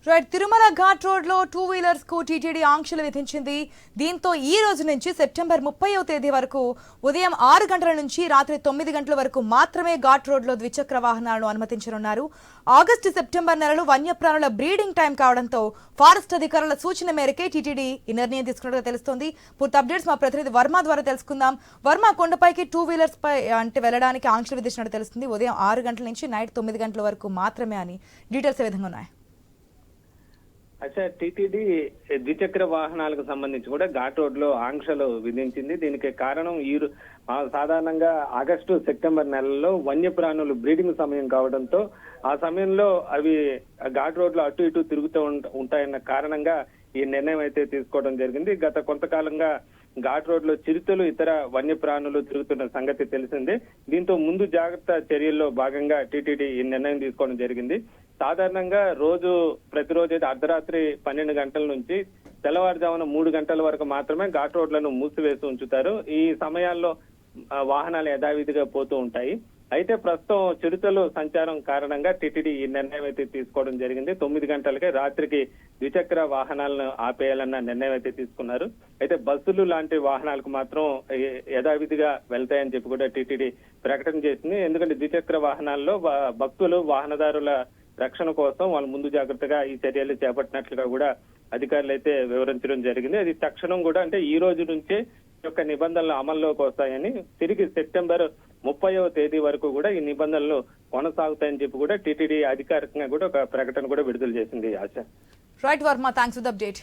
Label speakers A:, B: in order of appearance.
A: Right Tirumala ghat road లో 2 wheelers కు TTD ఆంక్షలు విధించింది. దీంతో ఈ రోజు నుంచి సెప్టెంబర్ 30వ తేదీ వరకు ఉదయం 6 గంటల నుంచి రాత్రి 9 గంటల వరకు మాత్రమే ఘాట్ రోడ్ లో ద్విచక్ర వాహనాలను అనుమతించనున్నారు. ఆగస్టు సెప్టెంబర్ నెలలు వన్యప్రాణుల బ్రీడింగ్ టైం కావడంతో ఫారెస్ట్ అధికారుల సూచన మేరకే టీటీడీ ఈ నిర్ణయం తీసుకున్నట్టుగా తెలుస్తోంది. పూర్తి అప్డేట్స్ మా ప్రతినిధి వర్మ ద్వారా తెలుసుకుందాం. వర్మ, కొండపైకి 2 వీలర్స్ పై వెళ్ళడానికి ఆంక్షలు విధించినట్టు తెలుస్తుంది. ఉదయం 6 గంటల నుంచి నైట్ 9 గంటల వరకు మాత్రమే అని డీటెయిల్స్ ఏ విధంగా ఉన్నాయి?
B: అచ్చా, టీటీడీ ద్విచక్ర వాహనాలకు సంబంధించి కూడా ఘాట్ రోడ్ లో ఆంక్షలు విధించింది. దీనికి కారణం సాధారణంగా ఆగస్టు సెప్టెంబర్ నెలల్లో వన్యప్రాణులు బ్రీడింగ్ సమయం కావడంతో ఆ సమయంలో అవి ఘాట్ రోడ్ లో అటు ఇటు తిరుగుతూ ఉంటాయన్న కారణంగా ఈ నిర్ణయం అయితే తీసుకోవడం జరిగింది. గత కొంతకాలంగా ఘాట్ రోడ్ లో చిరుతలు, ఇతర వన్యప్రాణులు తిరుగుతున్న సంగతి తెలిసిందే. దీంతో ముందు జాగ్రత్త చర్యల్లో భాగంగా టీటీడీ ఈ నిర్ణయం తీసుకోవడం జరిగింది. సాధారణంగా ప్రతిరోజు అయితే అర్ధరాత్రి 12 గంటల నుంచి తెల్లవారుజామున 3 గంటల వరకు మాత్రమే ఘాట్ రోడ్లను మూసివేసి ఉంచుతారు. ఈ సమయాల్లో వాహనాలు యథావిధిగా పోతూ ఉంటాయి. అయితే ప్రస్తుతం చిరుతలు సంచారం కారణంగా టీటీడీ ఈ నిర్ణయం అయితే తీసుకోవడం జరిగింది. 9 గంటలకే రాత్రికి ద్విచక్ర వాహనాలను ఆపేయాలన్న నిర్ణయం అయితే తీసుకున్నారు. అయితే బస్సులు లాంటి వాహనాలకు మాత్రం యథావిధిగా వెళ్తాయని చెప్పి కూడా టీటీడీ ప్రకటన చేసింది. ఎందుకంటే ద్విచక్ర వాహనాల్లో భక్తులు, వాహనదారుల రక్షణ కోసం వాళ్ళు ముందు జాగ్రత్తగా ఈ చర్యలు చేపట్టినట్లుగా కూడా అధికారులు అయితే వివరించడం జరిగింది. అది తక్షణం కూడా అంటే ఈ రోజు నుంచే యొక్క నిబంధనలు అమల్లోకి వస్తాయని, తిరిగి సెప్టెంబర్ 30వ తేదీ వరకు కూడా ఈ నిబంధనలు కొనసాగుతాయని చెప్పి కూడా టీటీడీ అధికారికంగా కూడా ఒక ప్రకటన కూడా విడుదల చేసింది. Asha.
A: Right Varma, thanks for the update.